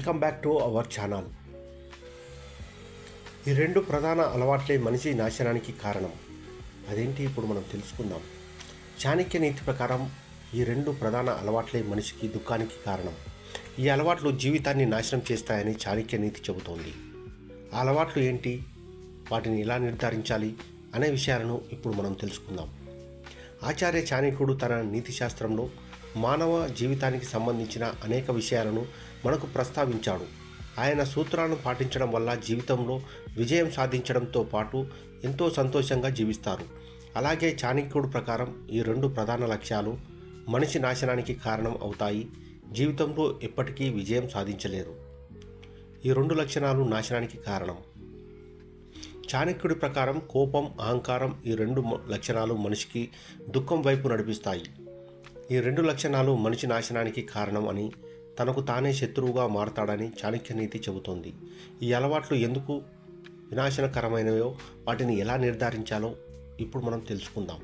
Welcome back to our channel. ఈ రెండు ప్రధాన అలవాట్లే మనిషి నాశనానికి కారణం. అదేంటి ఇప్పుడు మనం తెలుసుకుందాం. చాణక్య నీతి ప్రకారం ఈ రెండు ప్రధాన అలవాట్లే మనిషికి దుఃఖానికి కారణం. ఈ అలవాట్లు జీవితాన్ని నాశనం చేస్తాయని చాణక్య నీతి చెబుతోంది. ఆ అలవాట్లు ఏంటి, వాటిని ఎలా నిర్ధారించాలి అనే విషయాలను ఇప్పుడు మనం తెలుసుకుందాం. ఆచార్య చాణక్యుడు తన నీతి శాస్త్రంలో మానవ జీవితానికి సంబంధించిన అనేక విషయాలను మనకు ప్రస్తావించాడు. ఆయన సూత్రాలను పాటించడం వల్ల జీవితంలో విజయం సాధించడంతో పాటు ఎంతో సంతోషంగా జీవిస్తారు. అలాగే చాణక్యుడు ప్రకారం ఈ రెండు ప్రధాన లక్ష్యాలు మనిషి నాశనానికి కారణం అవుతాయి. జీవితంలో ఎప్పటికీ విజయం సాధించలేరు. ఈ రెండు లక్షణాలు నాశనానికి కారణం. చాణక్యుడి ప్రకారం కోపం, అహంకారం ఈ రెండు లక్షణాలు మనిషికి దుఃఖం వైపు నడిపిస్తాయి. ఈ రెండు లక్షణాలు మనిషి నాశనానికి కారణం అని, తనకు తానే శత్రువుగా మారతాడని చాణక్య నీతి చెబుతోంది. ఈ అలవాట్లు ఎందుకు వినాశనకరమైనవో, వాటిని ఎలా నిర్ధారించాలో ఇప్పుడు మనం తెలుసుకుందాం.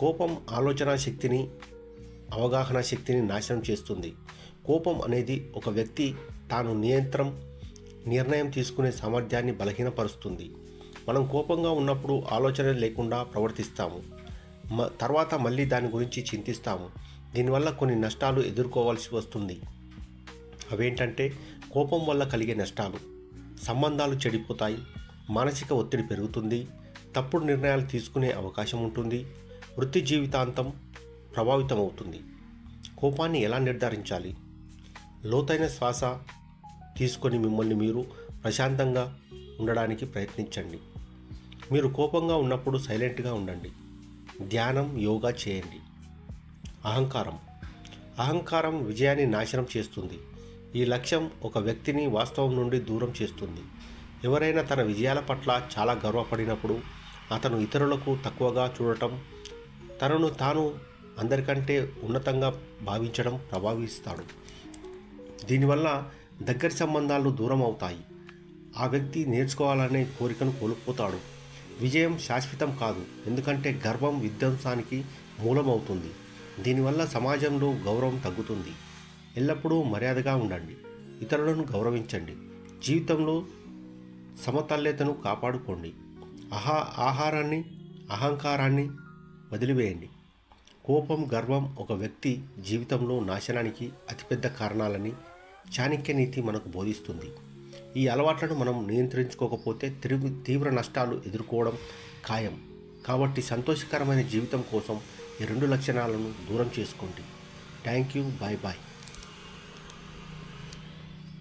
కోపం ఆలోచన శక్తిని, అవగాహన శక్తిని నాశనం చేస్తుంది. కోపం అనేది ఒక వ్యక్తి తాను నిర్ణయం తీసుకునే సామర్థ్యాన్ని బలహీనపరుస్తుంది. మనం కోపంగా ఉన్నప్పుడు ఆలోచన లేకుండా ప్రవర్తిస్తాము. తర్వాత మళ్ళీ దాని గురించి చింతిస్తాము. దీనివల్ల కొన్ని నష్టాలు ఎదుర్కోవాల్సి వస్తుంది. అవేంటంటే, కోపం వల్ల కలిగే నష్టాలు: సంబంధాలు చెడిపోతాయి, మానసిక ఒత్తిడి పెరుగుతుంది, తప్పుడు నిర్ణయాలు తీసుకునే అవకాశం ఉంటుంది, వృత్తి జీవితాంతం ప్రభావితమవుతుంది. కోపాన్ని ఎలా నిర్ధారించాలి? లోతైన శ్వాస తీసుకొని మిమ్మల్ని మీరు ప్రశాంతంగా ఉండడానికి ప్రయత్నించండి. మీరు కోపంగా ఉన్నప్పుడు సైలెంట్గా ఉండండి. ధ్యానం, యోగా చేయండి. అహంకారం విజయాన్ని నాశనం చేస్తుంది. ఈ లక్ష్యం ఒక వ్యక్తిని వాస్తవం నుండి దూరం చేస్తుంది. ఎవరైనా తన విజయాల పట్ల చాలా గర్వపడినప్పుడు అతను ఇతరులకు తక్కువగా చూడటం, తనను తాను అందరికంటే ఉన్నతంగా భావించడం ప్రభావిస్తాడు. దీనివల్ల దగ్గరి సంబంధాలు దూరం అవుతాయి. ఆ వ్యక్తి నేర్చుకోవాలనే కోరికను కోల్పోతాడు. విజయం శాశ్వతం కాదు, ఎందుకంటే గర్వం విధ్వంసానికి మూలమవుతుంది. దీనివల్ల సమాజంలో గౌరవం తగ్గుతుంది. ఎల్లప్పుడూ మర్యాదగా ఉండండి, ఇతరులను గౌరవించండి, జీవితంలో సమతుల్యతను కాపాడుకోండి. అహంకారాన్ని వదిలివేయండి. కోపం, గర్వం ఒక వ్యక్తి జీవితంలో నాశనానికి అతిపెద్ద కారణాలని చాణక్య నీతి మనకు బోధిస్తుంది. ఈ అలవాట్లను మనం నియంత్రించుకోకపోతే తీవ్ర నష్టాలు ఎదుర్కోవడం ఖాయం. కాబట్టి సంతోషకరమైన జీవితం కోసం ఈ రెండు లక్షణాలను దూరం చేసుకోండి. Thank you. Bye bye.